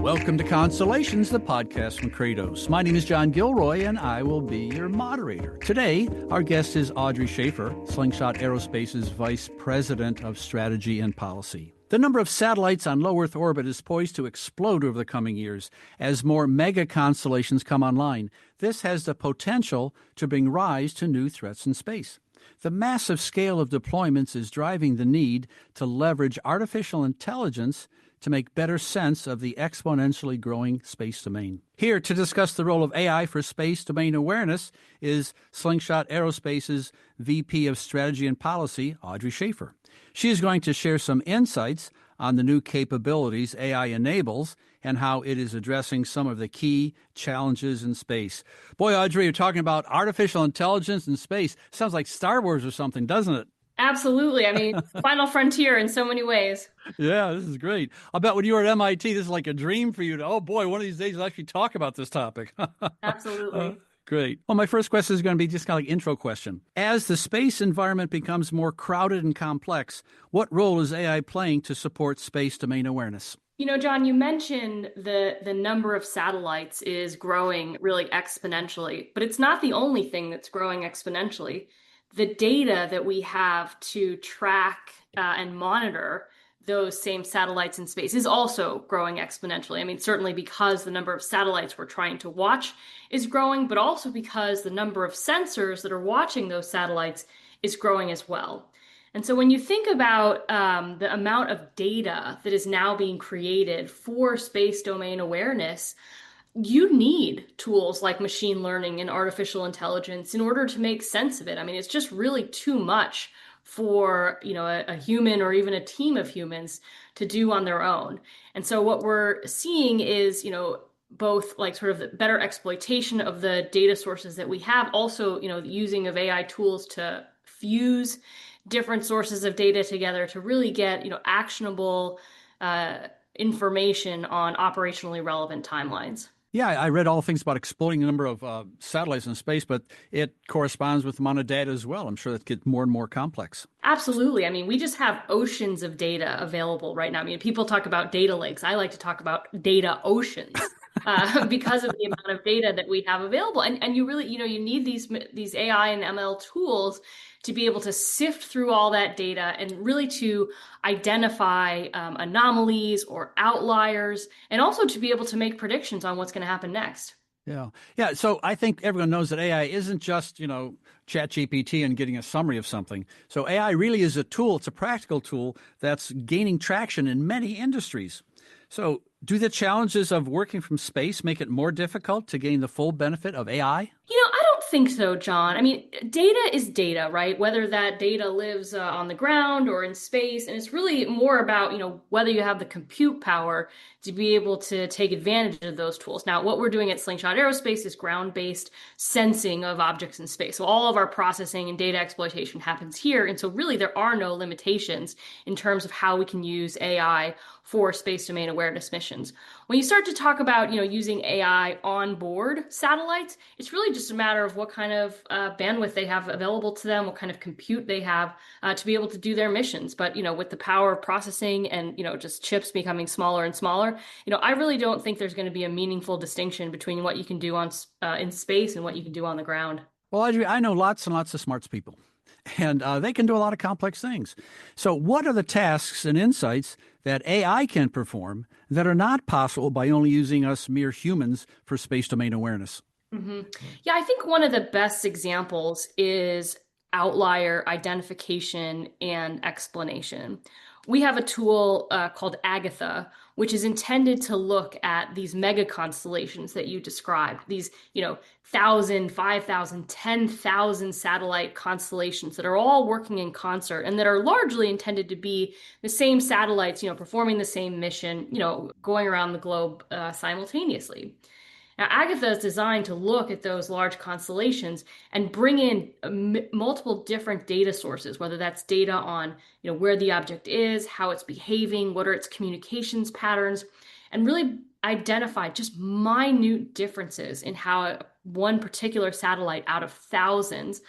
Welcome to Constellations, the podcast from Kratos. My name is John Gilroy, and I will be your moderator. Today, our guest is Audrey Schaffer, Slingshot Aerospace's Vice President of Strategy and Policy. The number of satellites on low Earth orbit is poised to explode over the coming years as more mega-constellations come online. This has the potential to bring rise to new threats in space. The massive scale of deployments is driving the need to leverage artificial intelligence to make better sense of the exponentially growing space domain. Here to discuss the role of AI for space domain awareness is Slingshot Aerospace's VP of Strategy and Policy, Audrey Schaffer. She is going to share some insights on the new capabilities AI enables and how it is addressing some of the key challenges in space. Boy, Audrey, you're talking about artificial intelligence in space. Sounds like Star Wars or something, doesn't it? Absolutely. I mean, final frontier in so many ways. Yeah, this is great. I bet when you were at MIT, this is like a dream for you to, oh boy, one of these days we'll actually talk about this topic. Absolutely. Great. Well, my first question is going to be just kind of like an intro question. As the space environment becomes more crowded and complex, what role is AI playing to support space domain awareness? You know, John, you mentioned the number of satellites is growing really exponentially, but it's not the only thing that's growing exponentially. The data that we have to track and monitor those same satellites in space is also growing exponentially. I mean, certainly because the number of satellites we're trying to watch is growing, but also because the number of sensors that are watching those satellites is growing as well. And so when you think about the amount of data that is now being created for space domain awareness, you need tools like machine learning and artificial intelligence in order to make sense of it. I mean, it's just really too much for, a human or even a team of humans to do on their own. And so what we're seeing is, both like sort of the better exploitation of the data sources that we have, also, the using of AI tools to fuse different sources of data together to really get, actionable information on operationally relevant timelines. Yeah, I read all things about exploiting the number of satellites in space, but it corresponds with the amount of data as well. I'm sure that gets more and more complex. Absolutely. I mean, we just have oceans of data available right now. I mean, people talk about data lakes. I like to talk about data oceans because of the amount of data that we have available. And you really, you need these AI and ML tools to be able to sift through all that data and really to identify anomalies or outliers, and also to be able to make predictions on what's going to happen next. Yeah. So I think everyone knows that AI isn't just, ChatGPT and getting a summary of something. So AI really is a tool. It's a practical tool that's gaining traction in many industries. So do the challenges of working from space make it more difficult to gain the full benefit of AI? I don't think so, John. I mean, data is data, right? Whether that data lives on the ground or in space. And it's really more about, whether you have the compute power to be able to take advantage of those tools. Now, what we're doing at Slingshot Aerospace is ground-based sensing of objects in space. So all of our processing and data exploitation happens here. And so really there are no limitations in terms of how we can use AI for space domain awareness missions. When you start to talk about, using AI on board satellites, it's really just a matter of what kind of bandwidth they have available to them, what kind of compute they have to be able to do their missions. But, with the power of processing and, just chips becoming smaller and smaller, I really don't think there's going to be a meaningful distinction between what you can do on in space and what you can do on the ground. Well, Audrey, I know lots and lots of smart people, and they can do a lot of complex things. So what are the tasks and insights that AI can perform that are not possible by only using us mere humans for space domain awareness? Mm-hmm. Yeah, I think one of the best examples is outlier identification and explanation. We have a tool called Agatha, which is intended to look at these mega constellations that you described, these, 1,000, 5,000, 10,000 satellite constellations that are all working in concert and that are largely intended to be the same satellites, performing the same mission, going around the globe simultaneously. Now, Agatha is designed to look at those large constellations and bring in multiple different data sources, whether that's data on, where the object is, how it's behaving, what are its communications patterns, and really identify just minute differences in how one particular satellite out of thousands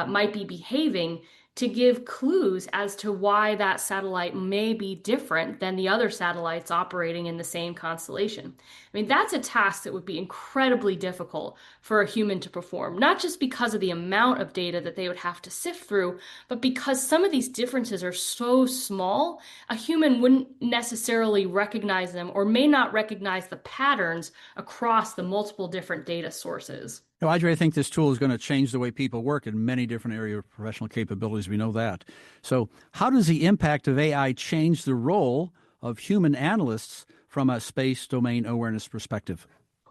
might be behaving to give clues as to why that satellite may be different than the other satellites operating in the same constellation. I mean, that's a task that would be incredibly difficult for a human to perform, not just because of the amount of data that they would have to sift through, but because some of these differences are so small, a human wouldn't necessarily recognize them or may not recognize the patterns across the multiple different data sources. Now, Audrey, I think this tool is going to change the way people work in many different areas of professional capabilities. We know that. So, how does the impact of AI change the role of human analysts from a space domain awareness perspective?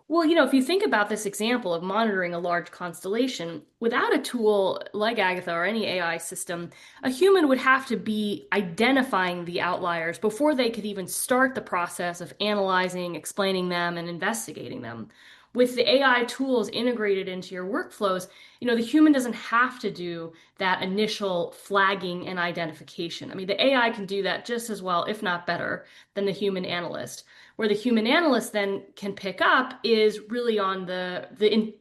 Well, if you think about this example of monitoring a large constellation, without a tool like Agatha or any AI system, a human would have to be identifying the outliers before they could even start the process of analyzing, explaining them, and investigating them. With the AI tools integrated into your workflows, the human doesn't have to do that initial flagging and identification. I mean, the AI can do that just as well, if not better, than the human analyst. Where the human analyst then can pick up is really on the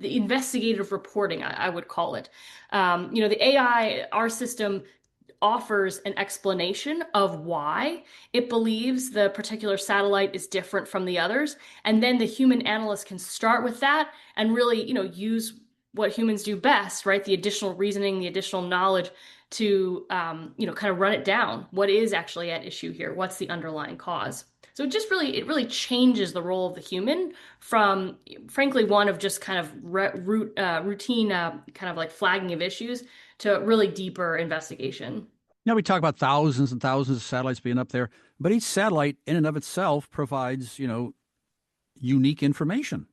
investigative reporting, I would call it. The AI, our system offers an explanation of why it believes the particular satellite is different from the others, and then the human analyst can start with that and really, use what humans do best, right? The additional reasoning, the additional knowledge to, kind of run it down. What is actually at issue here? What's the underlying cause? So it really changes the role of the human from, frankly, one of just kind of routine, kind of like flagging of issues to really deeper investigation. Now, we talk about thousands and thousands of satellites being up there, but each satellite in and of itself provides, unique information.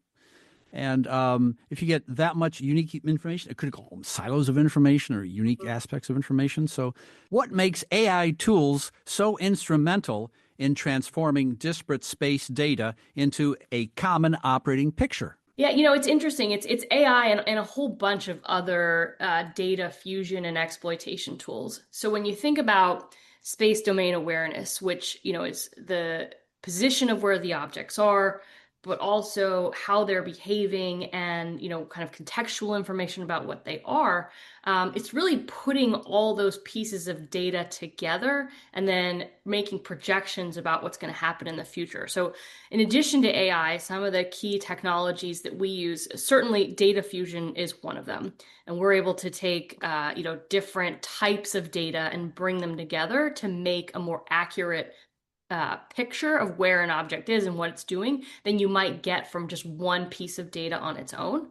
And if you get that much unique information, it could call them silos of information or unique aspects of information. So, what makes AI tools so instrumental in transforming disparate space data into a common operating picture? Yeah, it's interesting. It's AI and a whole bunch of other data fusion and exploitation tools. So when you think about space domain awareness, which is the position of where the objects are, but also how they're behaving and kind of contextual information about what they are, it's really putting all those pieces of data together and then making projections about what's going to happen in the future. So in addition to AI, some of the key technologies that we use, certainly data fusion is one of them. And we're able to take different types of data and bring them together to make a more accurate picture of where an object is and what it's doing than you might get from just one piece of data on its own.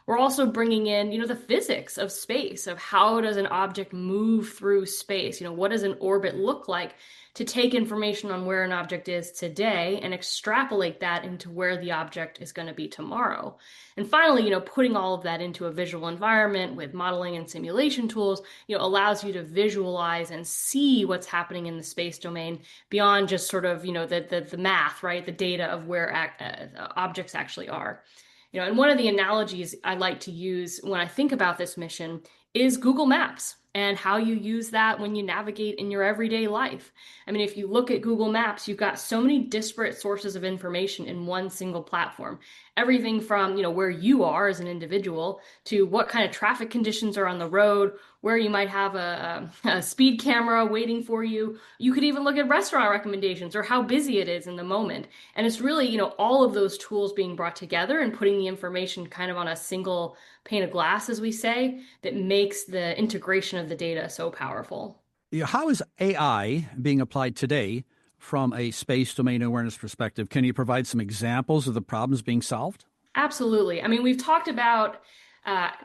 We're also bringing in, the physics of space, of how does an object move through space? What does an orbit look like, to take information on where an object is today and extrapolate that into where the object is going to be tomorrow. And finally, putting all of that into a visual environment with modeling and simulation tools, allows you to visualize and see what's happening in the space domain beyond just sort of, the math, right? The data of where objects actually are. And one of the analogies I like to use when I think about this mission is Google Maps and how you use that when you navigate in your everyday life. I mean, if you look at Google Maps, you've got so many disparate sources of information in one single platform. Everything from, where you are as an individual to what kind of traffic conditions are on the road, where you might have a speed camera waiting for you. You could even look at restaurant recommendations or how busy it is in the moment. And it's really, all of those tools being brought together and putting the information kind of on a single pane of glass, as we say, that makes the integration of the data so powerful. How is AI being applied today from a space domain awareness perspective? Can you provide some examples of the problems being solved? Absolutely. I mean, we've talked about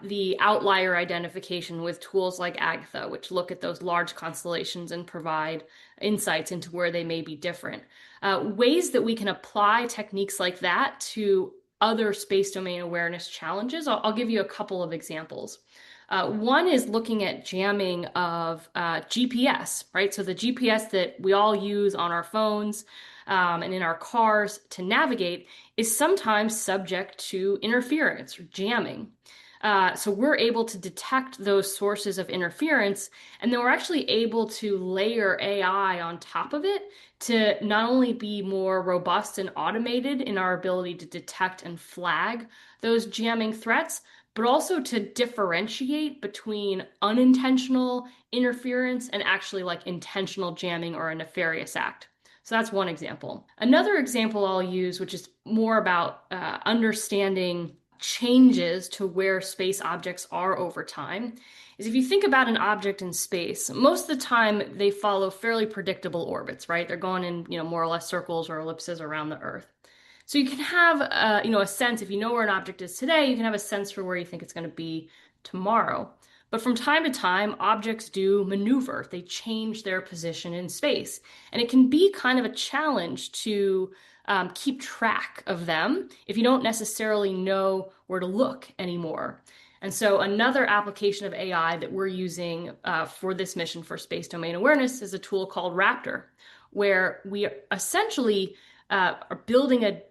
the outlier identification with tools like Agatha, which look at those large constellations and provide insights into where they may be different. Ways that we can apply techniques like that to other space domain awareness challenges. I'll give you a couple of examples. One is looking at jamming of GPS, right? So the GPS that we all use on our phones and in our cars to navigate is sometimes subject to interference or jamming. So we're able to detect those sources of interference, and then we're actually able to layer AI on top of it to not only be more robust and automated in our ability to detect and flag those jamming threats, but also to differentiate between unintentional interference and actually like intentional jamming or a nefarious act. So that's one example. Another example I'll use, which is more about understanding changes to where space objects are over time, is if you think about an object in space, most of the time they follow fairly predictable orbits, right? They're going in, more or less circles or ellipses around the Earth. So you can have, a sense, if you know where an object is today, you can have a sense for where you think it's going to be tomorrow. But from time to time, objects do maneuver. They change their position in space. And it can be kind of a challenge to keep track of them if you don't necessarily know where to look anymore. And so another application of AI that we're using for this mission for space domain awareness is a tool called Raptor, where we essentially are building a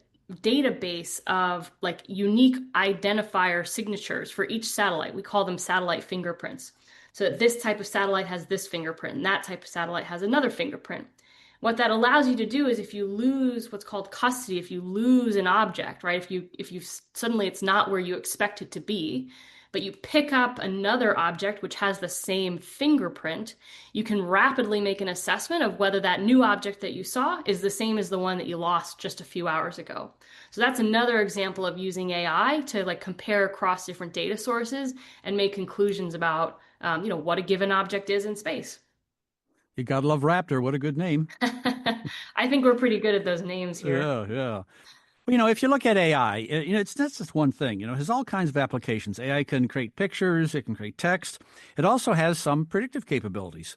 database of like unique identifier signatures for each satellite. We call them satellite fingerprints. So that this type of satellite has this fingerprint, and that type of satellite has another fingerprint. What that allows you to do is if you lose what's called custody, if you lose an object, right? If you suddenly it's not where you expect it to be, but you pick up another object which has the same fingerprint, you can rapidly make an assessment of whether that new object that you saw is the same as the one that you lost just a few hours ago. So that's another example of using AI to like compare across different data sources and make conclusions about what a given object is in space. You gotta love Raptor. What a good name. I think we're pretty good at those names here. Yeah, yeah. Well, if you look at AI, it's not just one thing. It has all kinds of applications. AI can create pictures, it can create text. It also has some predictive capabilities.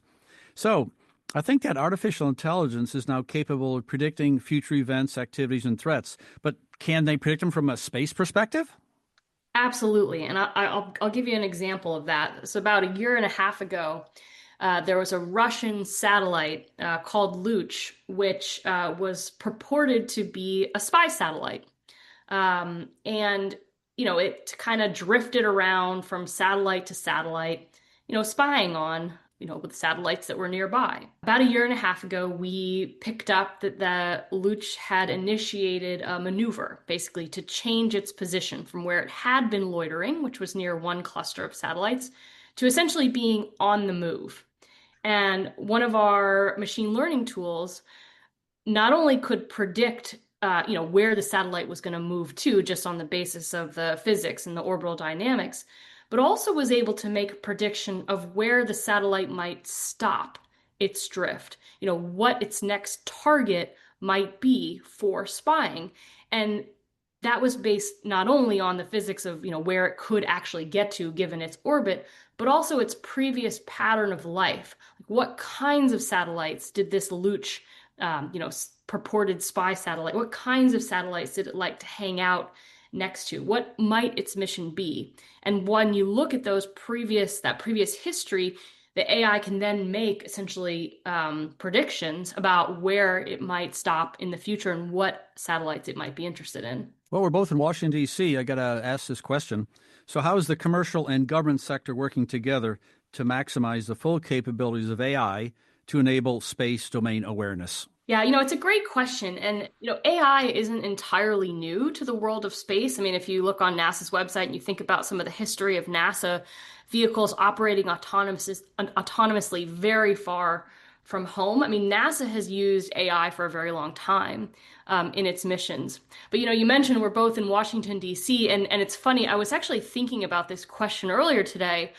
So I think that artificial intelligence is now capable of predicting future events, activities, and threats. But can they predict them from a space perspective? Absolutely. And I'll give you an example of that. So about a year and a half ago, there was a Russian satellite called Luch, which was purported to be a spy satellite. And, it kind of drifted around from satellite to satellite, spying on, with satellites that were nearby. About a year and a half ago, we picked up that the Luch had initiated a maneuver, basically to change its position from where it had been loitering, which was near one cluster of satellites, to essentially being on the move. And one of our machine learning tools not only could predict, where the satellite was going to move to just on the basis of the physics and the orbital dynamics, but also was able to make a prediction of where the satellite might stop its drift, what its next target might be for spying. And that was based not only on the physics of, where it could actually get to given its orbit, but also its previous pattern of life. Like what kinds of satellites did this Luch, purported spy satellite, what kinds of satellites did it like to hang out next to? What might its mission be? And when you look at that previous history, the AI can then make essentially predictions about where it might stop in the future and what satellites it might be interested in. Well, we're both in Washington, D.C. I got to ask this question. So how is the commercial and government sector working together to maximize the full capabilities of AI to enable space domain awareness? Yeah, it's a great question. And, AI isn't entirely new to the world of space. I mean, if you look on NASA's website and you think about some of the history of NASA vehicles operating autonomously very far from home, I mean, NASA has used AI for a very long time in its missions. But, you mentioned we're both in Washington, D.C., and it's funny, I was actually thinking about this question earlier today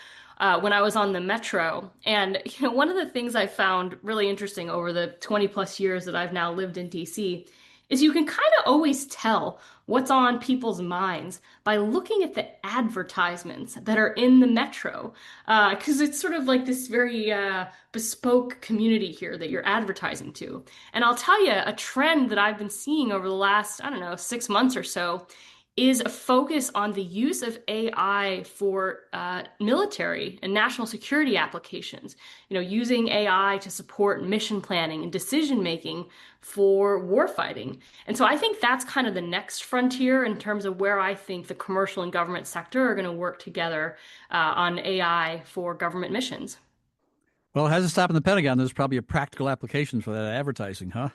when I was on the metro. And, one of the things I found really interesting over the 20 plus years that I've now lived in DC is you can kind of always tell what's on people's minds by looking at the advertisements that are in the metro. Because it's sort of like this very bespoke community here that you're advertising to. And I'll tell you, a trend that I've been seeing over the last, I don't know, 6 months or so is a focus on the use of AI for military and national security applications, using AI to support mission planning and decision making for warfighting. And so I think that's kind of the next frontier in terms of where I think the commercial and government sector are going to work together on AI for government missions. Well, it hasn't stopped in the Pentagon. There's probably a practical application for that advertising, huh?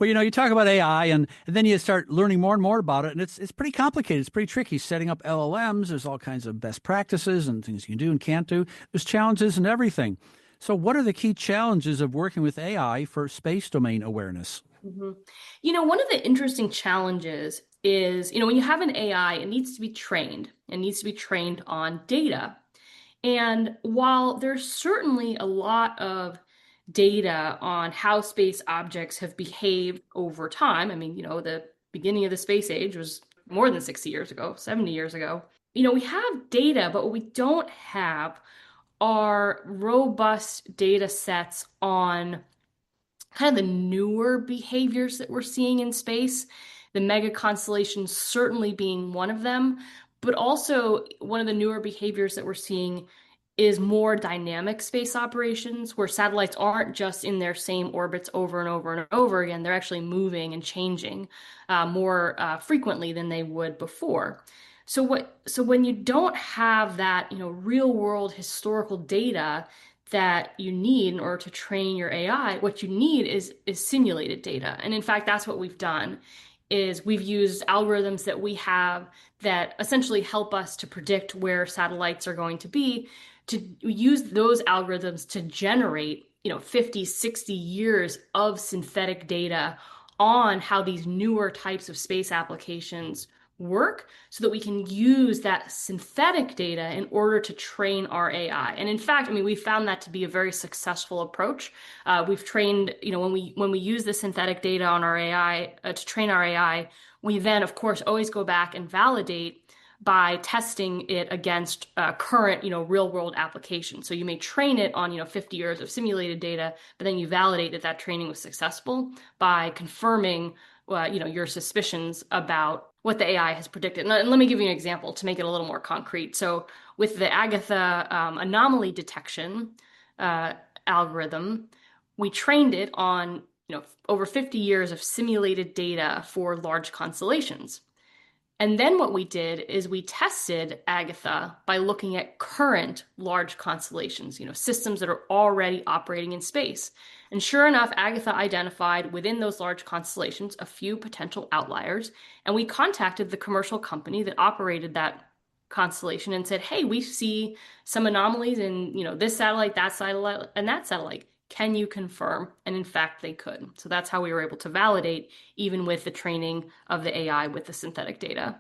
Well, you talk about AI and then you start learning more and more about it, and it's pretty complicated. It's pretty tricky setting up LLMs. There's all kinds of best practices and things you can do and can't do. There's challenges and everything. So what are the key challenges of working with AI for space domain awareness? Mhm. One of the interesting challenges is, when you have an AI, it needs to be trained. It needs to be trained on data. And while there's certainly a lot of data on how space objects have behaved over time, I mean, the beginning of the space age was more than 60 years ago, 70 years ago. We have data, but what we don't have are robust data sets on kind of the newer behaviors that we're seeing in space, the mega constellations certainly being one of them, but also one of the newer behaviors that we're seeing is more dynamic space operations where satellites aren't just in their same orbits over and over and over again. They're actually moving and changing more frequently than they would before. So when you don't have that, real world historical data that you need in order to train your AI, what you need is simulated data. And in fact, that's what we've done is we've used algorithms that we have that essentially help us to predict where satellites are going to be, to use those algorithms to generate 50, 60 years of synthetic data on how these newer types of space applications work so that we can use that synthetic data in order to train our AI. And in fact, we found that to be a very successful approach. We've trained, when we use the synthetic data on our AI to train our AI, we then, of course, always go back and validate by testing it against current, real world applications. So you may train it on, 50 years of simulated data, but then you validate that training was successful by confirming, your suspicions about what the AI has predicted. And let me give you an example to make it a little more concrete. So with the Agatha anomaly detection algorithm, we trained it on, over 50 years of simulated data for large constellations. And then what we did is we tested Agatha by looking at current large constellations, systems that are already operating in space. And sure enough, Agatha identified within those large constellations a few potential outliers. And we contacted the commercial company that operated that constellation and said, hey, we see some anomalies in, this satellite, that satellite, and that satellite. Can you confirm? And in fact, they could. So that's how we were able to validate, even with the training of the AI with the synthetic data.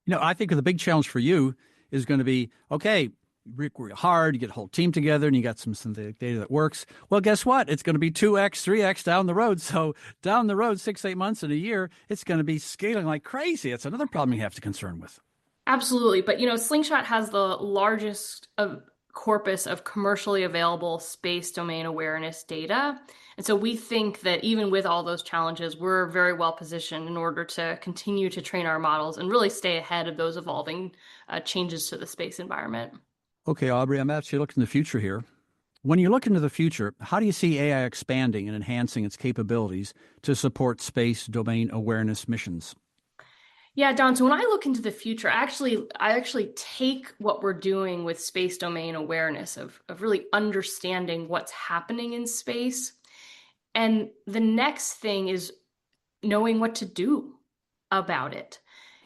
I think the big challenge for you is going to be, okay, work hard, you get a whole team together and you got some synthetic data that works. Well, guess what? It's going to be 2x, 3x down the road. So down the road, 6-8 months and a year, it's going to be scaling like crazy. It's another problem you have to concern with. Absolutely. But, Slingshot has the largest corpus of commercially available space domain awareness data. And so we think that even with all those challenges, we're very well positioned in order to continue to train our models and really stay ahead of those evolving changes to the space environment. Okay, Aubrey, I'm actually looking to the future here. When you look into the future, how do you see AI expanding and enhancing its capabilities to support space domain awareness missions? Yeah, Don, so when I look into the future, I actually take what we're doing with space domain awareness of really understanding what's happening in space. And the next thing is knowing what to do about it.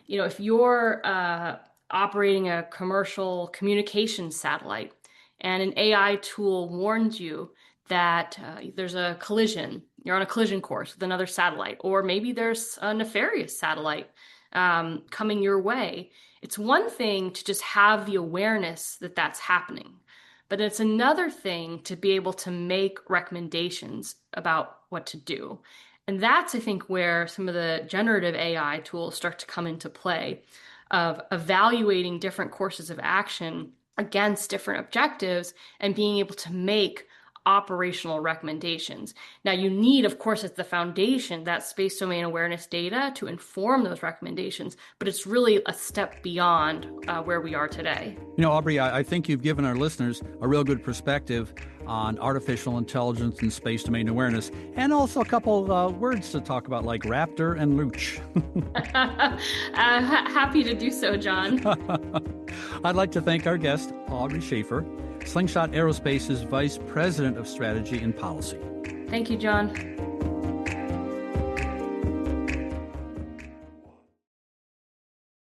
If you're operating a commercial communications satellite and an AI tool warns you that there's a collision, you're on a collision course with another satellite, or maybe there's a nefarious satellite coming your way. It's one thing to just have the awareness that that's happening, but it's another thing to be able to make recommendations about what to do. And that's, I think, where some of the generative AI tools start to come into play of evaluating different courses of action against different objectives and being able to make operational recommendations. Now, you need, of course, as the foundation, that space domain awareness data to inform those recommendations, but it's really a step beyond where we are today. Aubrey, I think you've given our listeners a real good perspective on artificial intelligence and space domain awareness, and also a couple words to talk about like raptor and looch. Happy to do so, John. I'd like to thank our guest, Audrey Schaffer, Slingshot Aerospace's Vice President of Strategy and Policy. Thank you, John.